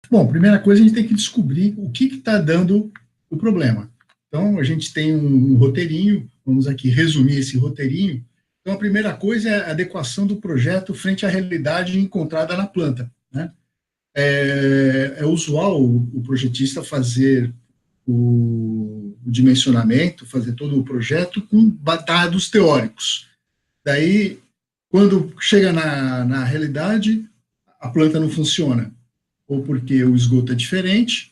Bom, primeira coisa, a gente tem que descobrir o que está dando o problema. Então, a gente tem um roteirinho, vamos aqui resumir esse roteirinho. Então, a primeira coisa é a adequação do projeto frente à realidade encontrada na planta, né? É usual o projetista fazer o dimensionamento, fazer todo o projeto com dados teóricos. Daí, quando chega na realidade, a planta não funciona, ou porque o esgoto é diferente,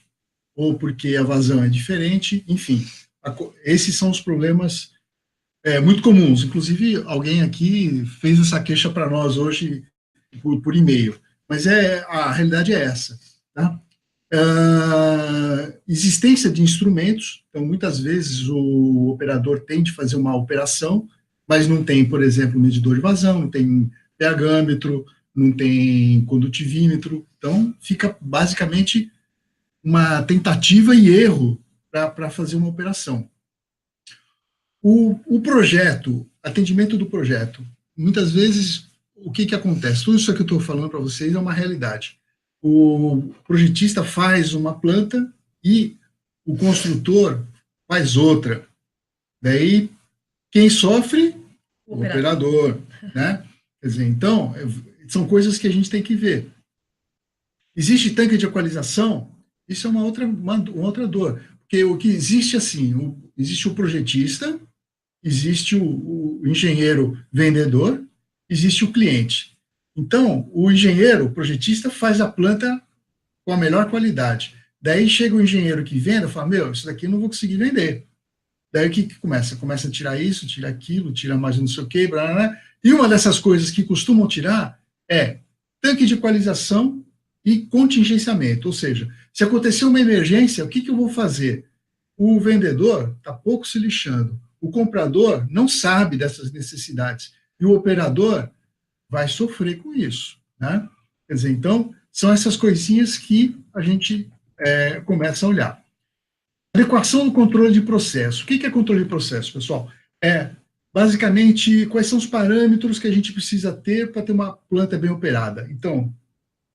ou porque a vazão é diferente, enfim. Esses são os problemas muito comuns. Inclusive, alguém aqui fez essa queixa para nós hoje por e-mail. Mas a realidade é essa. Tá? Existência de instrumentos, então, muitas vezes o operador tem de fazer uma operação, mas não tem, por exemplo, medidor de vazão, não tem pH-metro, não tem condutivímetro, então fica basicamente uma tentativa e erro para fazer uma operação. O projeto, atendimento do projeto, muitas vezes, o que acontece? Tudo isso que eu estou falando para vocês é uma realidade. O projetista faz uma planta e o construtor faz outra. Daí, quem sofre? O operador, né? Quer dizer, então, são coisas que a gente tem que ver. Existe tanque de equalização? Isso é uma outra dor. Porque o que existe, assim, existe o projetista, existe o engenheiro vendedor, existe o cliente. Então, o engenheiro, o projetista, faz a planta com a melhor qualidade. Daí chega o engenheiro que vende e fala, isso daqui eu não vou conseguir vender. Daí o que começa? Começa a tirar isso, tira aquilo, tira mais não sei o quê, blá, blá, blá. E uma dessas coisas que costumam tirar é tanque de equalização e contingenciamento. Ou seja, se acontecer uma emergência, o que eu vou fazer? O vendedor está pouco se lixando. O comprador não sabe dessas necessidades. E o operador vai sofrer com isso. Né? Quer dizer, então, são essas coisinhas que a gente começa a olhar. Adequação do controle de processo. O que é controle de processo, pessoal? Basicamente, quais são os parâmetros que a gente precisa ter para ter uma planta bem operada. Então,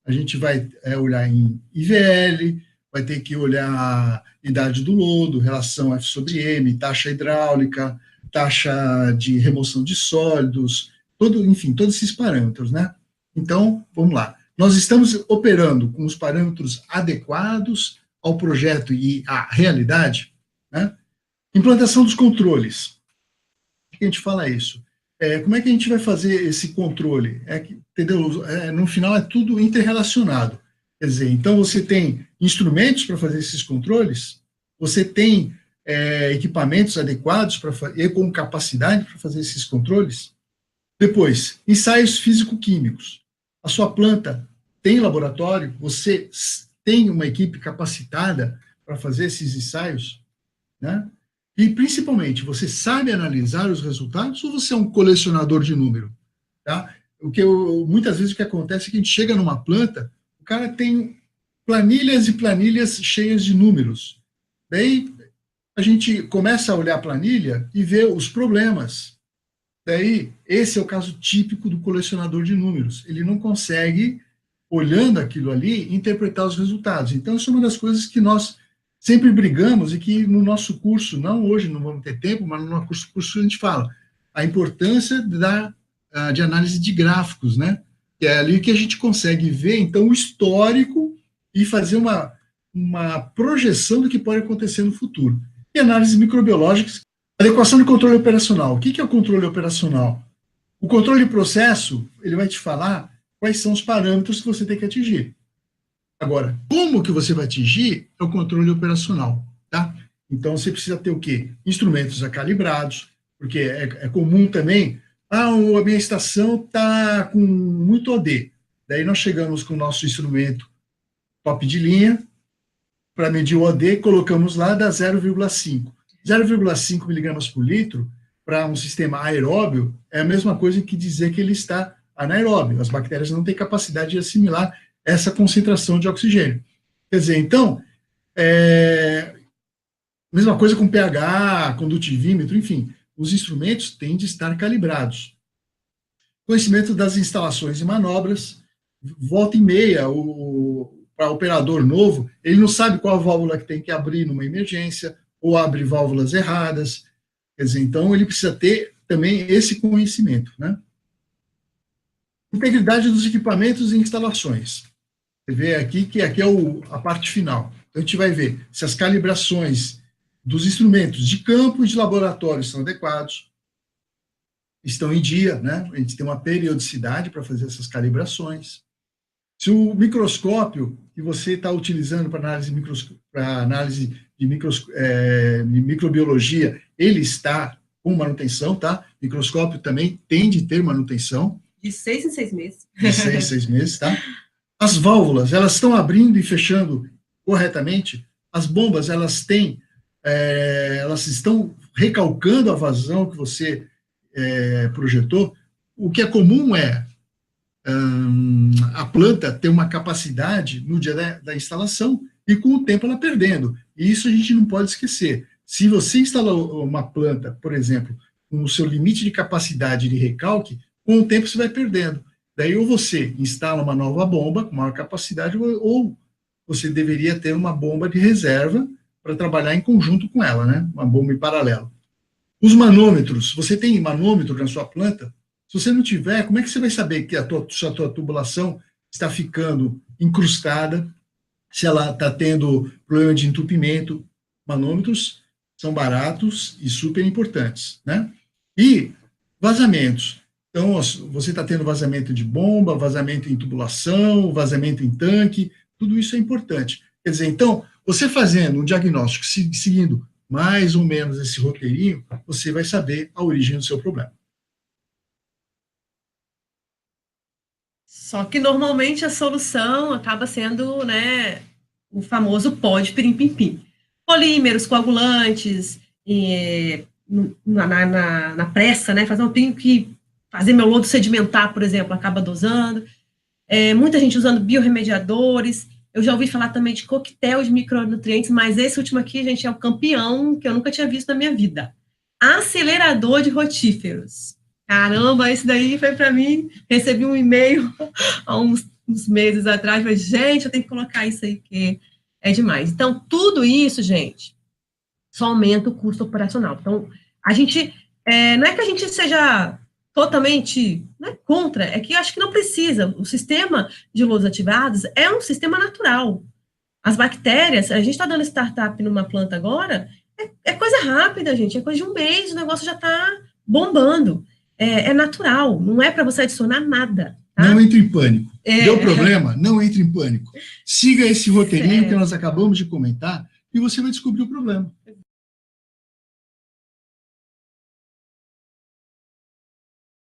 a gente vai olhar em IVL, vai ter que olhar a idade do lodo, relação F sobre M, taxa hidráulica, taxa de remoção de sólidos, enfim, todos esses parâmetros, né? Então, vamos lá. Nós estamos operando com os parâmetros adequados ao projeto e à realidade, né? Implantação dos controles. Por que a gente fala isso? Como é que a gente vai fazer esse controle? Entendeu? No final é tudo interrelacionado. Quer dizer, então você tem instrumentos para fazer esses controles, você tem equipamentos adequados e com capacidade para fazer esses controles. Depois, ensaios físico-químicos. A sua planta tem laboratório, você tem uma equipe capacitada para fazer esses ensaios, né? E, principalmente, você sabe analisar os resultados ou você é um colecionador de número? Tá? Muitas vezes o que acontece é que a gente chega numa planta, o cara tem planilhas e planilhas cheias de números. Daí a gente começa a olhar a planilha e ver os problemas. Daí, esse é o caso típico do colecionador de números. Ele não consegue, olhando aquilo ali, interpretar os resultados. Então, isso é uma das coisas que nós sempre brigamos e que no nosso curso, não hoje, não vamos ter tempo, mas no nosso curso a gente fala a importância de análise de gráficos, né? Que é ali que a gente consegue ver, então, o histórico e fazer uma projeção do que pode acontecer no futuro. E análises microbiológicas, adequação de controle operacional. O que é o controle operacional? O controle de processo, ele vai te falar quais são os parâmetros que você tem que atingir. Agora, como que você vai atingir é o controle operacional, tá? Então, você precisa ter o quê? Instrumentos calibrados, porque é comum também, a minha estação está com muito OD. Daí nós chegamos com o nosso instrumento top de linha, para medir o OD, colocamos lá, dá 0,5. 0,5 miligramas por litro, para um sistema aeróbio, é a mesma coisa que dizer que ele está anaeróbio. As bactérias não têm capacidade de assimilar essa concentração de oxigênio. Quer dizer, então, mesma coisa com pH, condutivímetro, enfim, os instrumentos têm de estar calibrados. Conhecimento das instalações e manobras, volta e meia, o para operador novo, ele não sabe qual válvula que tem que abrir numa emergência, ou abre válvulas erradas. Quer dizer, então ele precisa ter também esse conhecimento, né? Integridade dos equipamentos e instalações. Você vê aqui que aqui é a parte final. Então, a gente vai ver se as calibrações dos instrumentos de campo e de laboratório são adequados, estão em dia, né? A gente tem uma periodicidade para fazer essas calibrações. Se o microscópio que você está utilizando para análise de microbiologia, ele está com manutenção, tá? Microscópio também tem de ter manutenção. De 6 em 6 meses. De 6 em 6 meses, tá? As válvulas, elas estão abrindo e fechando corretamente. As bombas, elas estão recalcando a vazão que você projetou. O que é comum é a planta ter uma capacidade no dia da instalação e com o tempo ela perdendo. E isso a gente não pode esquecer. Se você instalou uma planta, por exemplo, com o seu limite de capacidade de recalque, com o tempo você vai perdendo. Daí ou você instala uma nova bomba com maior capacidade, ou você deveria ter uma bomba de reserva para trabalhar em conjunto com ela, né? Uma bomba em paralelo. Os manômetros, você tem manômetro na sua planta? Se você não tiver, como é que você vai saber que a tua tubulação está ficando incrustada, se ela está tendo problema de entupimento? Manômetros são baratos e super importantes, né? E vazamentos. Então, você está tendo vazamento de bomba, vazamento em tubulação, vazamento em tanque, tudo isso é importante. Quer dizer, então, você fazendo um diagnóstico, seguindo mais ou menos esse roteirinho, você vai saber a origem do seu problema. Só que, normalmente, a solução acaba sendo, né, o famoso pó de pirim-pim-pim. Polímeros, coagulantes, na pressa, né, eu tenho que fazer meu lodo sedimentar, por exemplo, acaba dosando. Muita gente usando biorremediadores. Eu já ouvi falar também de coquetel de micronutrientes, mas esse último aqui, gente, é o campeão que eu nunca tinha visto na minha vida. Acelerador de rotíferos. Caramba, esse daí foi para mim. Recebi um e-mail há uns meses atrás, mas, gente, eu tenho que colocar isso aí, que é demais. Então, tudo isso, gente, só aumenta o custo operacional. Então, a gente, não é que a gente seja totalmente, não é contra, é que eu acho que não precisa. O sistema de lodos ativados é um sistema natural. As bactérias, a gente está dando startup numa planta agora, é coisa rápida, gente, é coisa de um mês, o negócio já está bombando. É natural, não é para você adicionar nada. Tá? Não entre em pânico. Deu problema? Não entre em pânico. Siga esse roteirinho que nós acabamos de comentar e você vai descobrir o problema.